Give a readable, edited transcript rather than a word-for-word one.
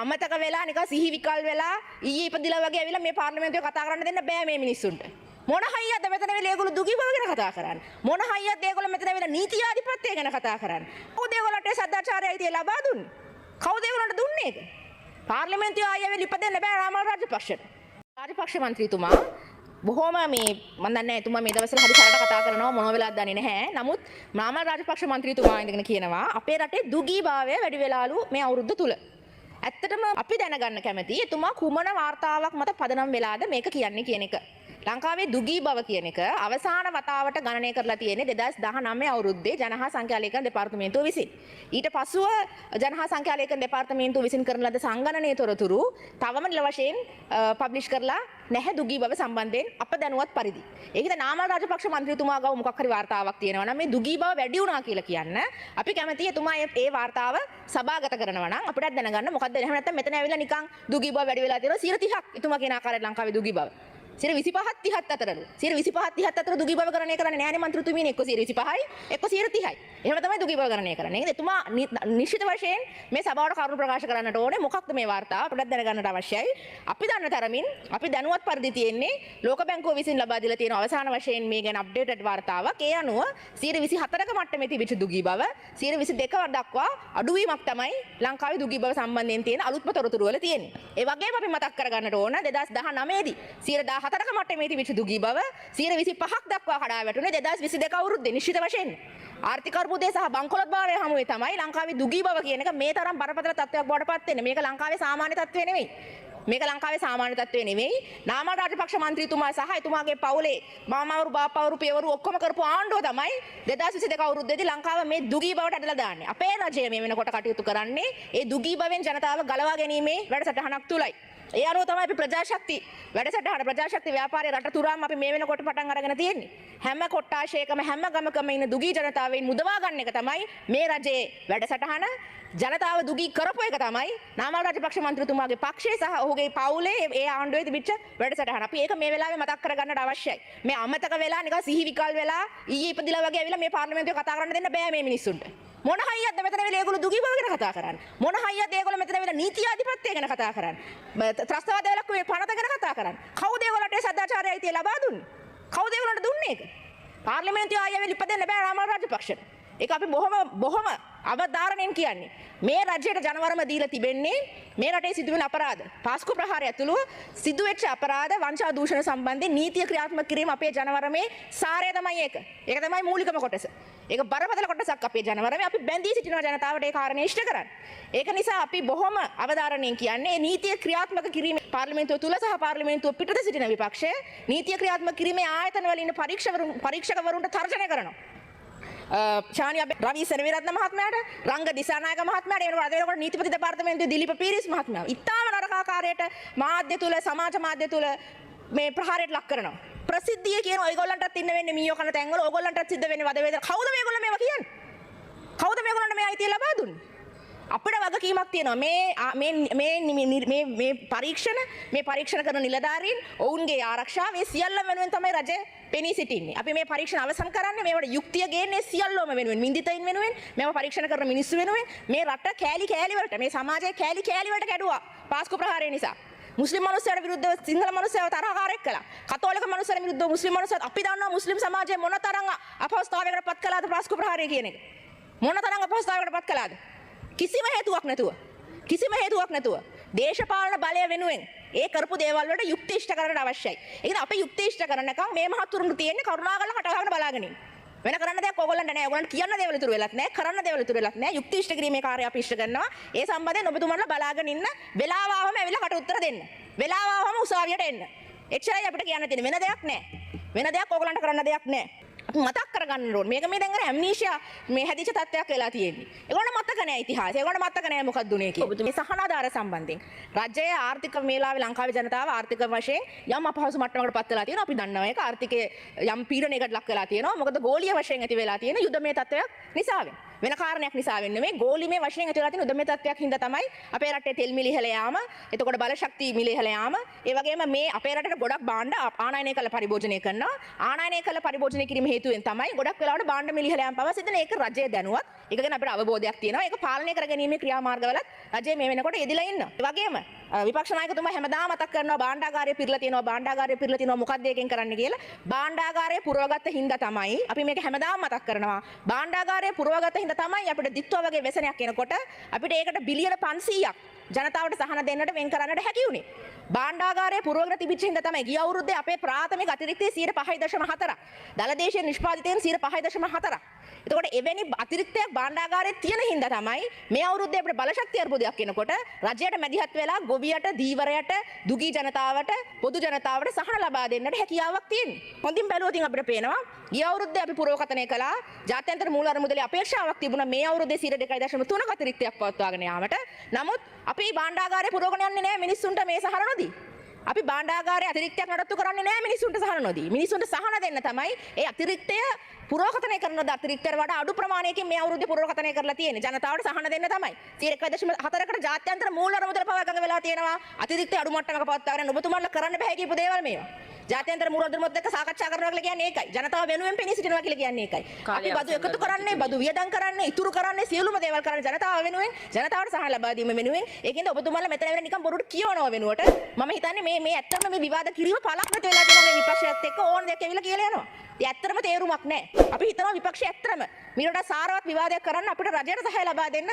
අමතක වෙලා නිකන් සිහි විකල් වෙලා ඊයේ ඉපදිලා වගේ ඇවිල්ලා මේ පාර්ලිමේන්තුවේ කතා කරන්න දෙන්න බෑ මේ මිනිස්සුන්ට. මොන හයියක්ද මෙතන වෙලා ඒගොල්ලෝ දුගී බව ගැන කතා කරන්නේ? මොන හයියක්ද ඒගොල්ලෝ මෙතන වෙලා නීති ආධිපත්‍යය ගැන කතා කරන්නේ? කවුද ඒගොල්ලන්ට ඒ සදාචාරය අයිතිය ලබා දුන්නේ? කවුද ඒගොල්ලන්ට දුන්නේ ඒක? පාර්ලිමේන්තුවේ ආයෙ වෙලා ඉපදෙන්න බෑ රාමල් රාජපක්ෂට. රාජපක්ෂ මන්ත්‍රීතුමා බොහොම මේ මම දන්නේ එතුමා මේ දවස්වල හරි සරලට කතා කරනවා මොනව වෙලාද දන්නේ නැහැ. නමුත් රාමල් රාජපක්ෂ මන්ත්‍රීතුමා ඉඳගෙන කියනවා අපේ රටේ දුගී භාවය වැඩි වෙලාලු මේ අවුරුද්ද තුල. ඇත්තටම අපි දැනගන්න කැමති එතුමා කුමන වාර්තාවක් මත පදනම් වෙලාද මේක කියන්නේ කියන එක. ලංකාවේ දුගී බව කියන එක අවසාන වතාවට ගණනය කරලා තියෙන්නේ 2019 අවුරුද්දේ ජනහා සංඛ්‍යා ලේඛන දෙපාර්තමේන්තුව විසින්. ඊට පසුව ජනහා සංඛ්‍යා ලේඛන දෙපාර්තමේන්තුව විසින් කරන ලද සංගණනයේ තොරතුරු තවම නිල වශයෙන් පබ්ලිෂ් කරලා නැහැ දුගී බව සම්බන්ධයෙන් අප දැනුවත් පරිදි. ඒකද නාමල් රාජපක්ෂ මන්ත්‍රීතුමා ගාව මොකක් හරි වාර්තාවක් තියෙනවා නම් මේ දුගී බව වැඩි වුණා කියලා කියන්න අපි කැමතියි එතුමා ඒ වාර්තාව සභාගත කරනවා නම් අපිට දැනගන්න මොකද්ද එහෙම නැත්නම් මෙතන ඇවිල්ලා නිකන් දුගී බව වැඩි වෙලා තියෙනවා 30ක් එතුමා කියන ආකාරයට ලංකාවේ දුගී බව 25ක් 30ක් අතරලු 25ක් 30ක් අතර දුගී බව ගණනය කරන්නේ නැහැ නේ මන්ත්‍රීතුමීනේ එක්ක 25යි එක්ක 30යි එහෙම තමයි දුගී බව ගණනය කරන්නේ. නේද? එතුමා නිශ්චිත වශයෙන් මේ සභාවට කරුණු ප්‍රකාශ කරන්නට ඕනේ මොකක්ද මේ වාර්තාව අපිට දැනගන්නට අවශ්‍යයි. අපි දන්න තරමින් අපි දැනුවත් පරිදි තියෙන්නේ ලෝක බැංකුව විසින් ලබා දීලා තියෙන අවසාන වශයෙන් මේ ගැන අප්ඩේටඩ් වාර්තාවක්. ඒ අනුව 24ක මට්ටමේ තිබිච්ච දුගී බව 22ක දක්වා අඩුවීමක් තමයි ලංකාවේ දුගී බව සම්බන්ධයෙන් තියෙන අලුත්ම තොරතුරු වල තියෙන්නේ. ඒ වගේම අපි මතක් කරගන්නට ඕන 2019 දී 14ක මට්ටමේ තිබිච්ච දුගී බව 25ක් දක්වා කඩා වැටුනේ 2022 අවුරුද්දේ නිශ්චිත වශයෙන්. ආර්ථික අර්බුදය සහ බංකොලොත් භාවය හමුවේ තමයි ලංකාවේ දුගී බව කියන එක මේ තරම් බරපතල තත්ත්වයක් බවට පත් වෙන්නේ. මේක ලංකාවේ සාමාන්‍ය තත්ත්වය නෙවෙයි. මේක ලංකාවේ සාමාන්‍ය තත්ත්වය නෙවෙයි. නාමල් රාජපක්ෂ මන්ත්‍රීතුමා සහ එතුමාගේ පවුලේ මාමවරු බාපවරු පියවරු ඔක්කොම කරපු ආණ්ඩුව තමයි 2022 අවුරුද්දේදී ලංකාව මේ දුගී බවට ඇදලා දාන්නේ. අපේ රජය මේ වෙනකොට කටයුතු කරන්නේ ඒ දුගී බවෙන් ජනතාව ගලවා ගැනීමේ වැඩසටහනක් තුලයි. ඒ අනුව තමයි අපි ප්‍රජාශක්ති වැඩසටහන ප්‍රජාශක්ති ව්‍යාපාරයේ රට තුරාම අපි මේ වෙනකොට පටන් අරගෙන තියෙන්නේ. හැම කොට්ටාශයකම හැම ගමකම ඉන්න දුගී ජනතාවෙන් මුදවා ගන්න එක තමයි මේ රජයේ වැඩසටහන. ජනතාව දුගී කරපු එක තමයි නාමල් රාජපක්ෂ මන්ත්‍රීතුමාගේ පක්ෂය සහ ඔහුගේ පවුලේ ඒ ආණ්ඩුවේ තිබිච්ච වැඩසටහන. අපි ඒක මේ වෙලාවේ මතක් කරගන්නට අවශ්‍යයි. මේ අමතක වෙලා නිකන් සිහි විකල් වෙලා ඊයේ ඉපදිලා වගේ ඇවිල්ලා මේ පාර්ලිමේන්තුවේ කතා කරන්න දෙන්න බෑ මේ මිනිස්සුන්ට. මොන හයියක්ද මෙතන වෙලා ඒගොල්ලෝ දුගී බව ගැන කතා කරන්නේ? මොන හයියක්ද ඒගොල්ලෝ මෙතන වෙලා නීති ආධිපත්‍යය ගැන කතා කරන්නේ? ත්‍රස්තවාද වලක් මේ පනත ගැන කතා කරන්නේ? කවුද ඒගොල්ලන්ට ඒ සදාචාරය අයිතිය ලබා දුන්නේ? කවුද ඒගොල්ලන්ට දුන්නේ ඒක? පාර්ලිමේන්තුවේ ආයෙ වෙලා ඉපදෙන්න බෑ රාමල් රාජපක්ෂට. ඒක අපි බොහොම අවධාරණයෙන් කියන්නේ. මේ රජයට ජනවරම දීලා තිබෙන්නේ මේ රටේ සිදුවෙන අපරාධ පාස්කු ප්‍රහාරය ඇතුළුව සිදුවෙච්ච අපරාධ වංචා දූෂණ සම්බන්ධයෙන් නීතිය ක්‍රියාත්මක කිරීම අපේ ජනවරමේ සාරය තමයි ඒක. ඒක තමයි මූලිකම කොටස. ඒක බරපතල කොටසක් අපේ ජනවරමේ අපි බැඳී සිටින ජනතාවට ඒ කාරණේ ඉෂ්ට කරන්න. ඒක නිසා අපි බොහොම අවධාරණයෙන් කියන්නේ මේ නීතිය ක්‍රියාත්මක කිරීම පාර්ලිමේන්තුව තුල සහ පාර්ලිමේන්තුව පිටත සිටින විපක්ෂය නීතිය ක්‍රියාත්මක කිරීමේ ආයතන වල ඉන්න පරීක්ෂකවරුන්ට තර්ජනය කරනවා. ශානිය රවි සෙනවිරත්න මහත්මයාට රංග දිසානායක මහත්මයාට ඒ වෙනකොට නීතිපති දෙපාර්තමේන්තුවේ දිලීප පීරිස් මහත්මයා ඉතාම නරක ආකාරයට මාධ්‍ය තුල සමාජ මාධ්‍ය තුල මේ ප්‍රහාරයට ලක් කරනවා. ප්‍රසිද්ධිය කියන ඔයගොල්ලන්ටත් ඉන්න වෙන්නේ මීයෝ කන තැන්වල ඔයගොල්ලන්ටත් සිද්ධ වෙන්නේ වද වේදන. කවුද මේගොල්ලෝ මේවා කියන්නේ? කවුද මේගොල්ලන්ට මේ අයිතිය ලබා දුන්නේ? අපිට වගකීමක් තියෙනවා මේ පරීක්ෂණ කරන නිලධාරීන් ඔවුන්ගේ ආරක්ෂාව මේ සියල්ල වෙනුවෙන් තමයි රජය පෙනී සිටින්නේ. අපි මේ පරීක්ෂණ අවසන් කරන්නේ මේවට යුක්තිය ගේන්නේ සියල්ලම වෙනුවෙන් විඳිතයින් වෙනුවෙන් මේව පරීක්ෂණ කරන මිනිස්සු වෙනුවෙන් මේ රට කෑලි වලට මේ සමාජයේ කෑලි වලට කැඩුවා පාස්කු ප්‍රහාරය නිසා. මුස්ලිම් මිනිස්සුන්ට විරුද්ධව සිංහල මිනිස්සුන්ව තරහකාරයෙක් කළා. කතෝලික මිනිස්සුන්ට විරුද්ධව මුස්ලිම් මිනිස්සුත් අපි දන්නවා මුස්ලිම් සමාජයේ මොනතරම් අපහසුතාවයකට පත් කළාද පාස්කු ප්‍රහාරය කියන එක. මොනතරම් අපහසුතාවයකට පත් කළාද? කිසිම හේතුවක් නැතුව දේශපාලන බලය වෙනුවෙන් ඒ කරපු දේවල් වලට යුක්ති ඉෂ්ට කරන්න අවශ්‍යයි. ඒක අපි යුක්ති ඉෂ්ට කරනකම් මේ මහතුරුන්ට තියෙන්නේ කරුණාකරලා හටගන්න බලාගෙන ඉන්න. වෙන කරන්න දෙයක් ඕගොල්ලන්ට නැහැ. ඕගොල්ලන්ට කියන්න දේවල් ඉතුරු වෙලත් නැහැ. කරන්න දේවල් ඉතුරු වෙලත් නැහැ. යුක්ති ඉෂ්ට කිරීමේ කාර්යය අපි ඉෂ්ට කරනවා. ඒ සම්බන්ධයෙන් ඔබතුමන්ලා බලාගෙන ඉන්න. වෙලාව ආවම ඇවිල්ලා කට උත්තර දෙන්න. වෙලාව ආවම උසාවියට එන්න. එච්චරයි අපිට කියන්න තියෙන්නේ. වෙන දෙයක් නැහැ. වෙන දෙයක් ඕගොල්ලන්ට කරන්න දෙයක් නැහැ. මතක් කරගන්න ඕනේ. මේක මේ දැන් අර ඇම්නීෂියා මේ හැදිච්ච තත්ත්වයක් වෙලා තියෙන්නේ. ඒගොල්ලෝ මතක නැහැ ඉතිහාසය. ඒගොල්ලෝ මතක නැහැ මොකක්ද උනේ කියලා. මේ සහනාධාර සම්බන්ධයෙන් රජයේ ආර්ථික මේලාවේ ලංකාවේ ජනතාව ආර්ථික වශයෙන් යම් අපහසු මට්ටමකට පත් වෙලා තියෙනවා. අපි දන්නවා ඒක ආර්ථිකයේ යම් පීඩනයකට ලක් වෙලා තියෙනවා. මොකද ගෝලීය වශයෙන් ඇති වෙලා තියෙන යුද්ධමය තත්ත්වයක් නිසාවෙන්. වෙන කාරණයක් නිසා වෙන්නේ මේ ගෝලිමේ වශයෙන් ඇතිවලා තියෙන උදමේ තත්ත්වයක් හින්දා තමයි අපේ රටේ තෙල් මිල ඉහළ යාම, එතකොට බල ශක්තිය මිල ඉහළ යාම, ඒ වගේම මේ අපේ රටේ ගොඩක් භාණ්ඩ ආනයනය කළ පරිභෝජනය කරනවා. ආනයනය කළ පරිභෝජනය කිරීම හේතුවෙන් තමයි ගොඩක් වෙලාවට භාණ්ඩ මිල ඉහළ යාම පවා සිදු වෙන. ඒක රජය දැනුවත්. ඒක ගැන අපිට අවබෝධයක් තියෙනවා. ඒක පාලනය කරගැනීමේ ක්‍රියාමාර්ගවලත් රජය මේ වෙනකොට යෙදලා ඉන්නවා. ඒ වගේම විපක්ෂ නායකතුමා හැමදාම මතක් කරනවා භාණ්ඩාගාරය පිරලා තියෙනවා, භාණ්ඩාගාරය පිරලා තියෙනවා, මොකක්ද ඒකෙන් කරන්න කියලා. භාණ්ඩාගාරය පුරවගත්ත හින්දා තමයි අපි මේක හැමදාම මතක් කරනවා. භාණ්ඩාගාරය පුරවගත්ත හින්දා තමයි අපිට දිත්වා වගේ වැසනයක් එනකොට අපිට ඒකට බිලියන 500ක් ජනතාවට සහන දෙන්නට වෙන් කරන්නට හැකි වුණේ. භාණ්ඩාගාරය පුරවගෙන තිබිච්ච හින්දා තමයි ගිය අවුරුද්දේ අපේ ප්‍රාථමික අතිරික්තයේ 5.4ක්, දලදේශීය නිෂ්පාදිතයෙන් 5.4ක්. එතකොට එවැනි අතිරික්තයක් භාණ්ඩාගාරයේ තියෙන හින්දා තමයි මේ අවුරුද්දේ අපිට බලශක්ති අර්බුදයක් එනකොට රජයට මැදිහත් වෙලා ගොවියට, දීවරයට, දුගී ජනතාවට, පොදු ජනතාවට සහන ලබා දෙන්නට හැකියාවක් තියෙනවා. හොඳින් බැලුවොත් අපිට පේනවා ගිය අවුරුද්දේ අපි පුරවකථනය කළා ජාත්‍යන්තර මූල අරමුදලේ අපේක්ෂාවක් තිබුණා මේ අවුරුද්දේ 2.3ක අතිරික්තයක් පවත්වාගෙන යාමට. නමුත් අපි භාණ්ඩාගාරය පුරවගෙන යන්නේ නැහැ මිනිස්සුන්ට මේ සහන නොදී. අපි භාණ්ඩාගාරයේ අතිරික්තයක් නඩත්තු කරන්නේ නැහැ මිනිස්සුන්ට සහන නොදී. මිනිස්සුන්ට සහන දෙන්න තමයි ඒ අතිරික්තය පුරවකථනය කරන අතිරික්තයට වඩා අඩු ප්‍රමාණයකින් මේ අවුරුද්දේ පුරවකථනය කරලා තියෙන්නේ. ජනතාවට සහන දෙන්න තමයි. 1.4කට ජාත්‍යන්තර මූල අරමුදල පවා එකඟ වෙලා තියෙනවා. අතිරික්තය අඩු මට්ටමක පවත්වාගෙන ඔබතුමාලා කරන්න බෑ කියපු දේවල් මේවා. ජාත්‍යන්තර මූල අරමුදලත් එක්ක සාකච්ඡා කරනවා කියලා කියන්නේ ඒකයි. ජනතාව වෙනුවෙන් පෙනී සිටිනවා කියලා කියන්නේ ඒකයි. අපි බදු එකතු කරන්නේ, බදු වියදම් කරන්නේ, ඉතුරු කරන්නේ, සියලුම දේවල් කරන්නේ ජනතාව වෙනුවෙන්, ජනතාවට සහන ලබා දීම වෙනුවෙන්. ඒකින්ද ඔබතුමාලා මෙතන වෙන නිකන් බොරුට කියවනවා වෙනුවට මම හිතන්නේ මේ ඇත්තම මේ විවාද කිරීම පළක් නැති වෙලා තියෙනවා මේ විපක්ෂයත් එක්ක ඕන දෙයක් ඇවිල්ලා කියලා යනවා. ඒ ඇත්තටම තේරුමක් නැහැ. අපි හිතනවා විපක්ෂය ඇත්තටම මීට වඩා සාරවත් විවාදයක් කරන්න අපිට රජයට සහාය ලබා දෙන්න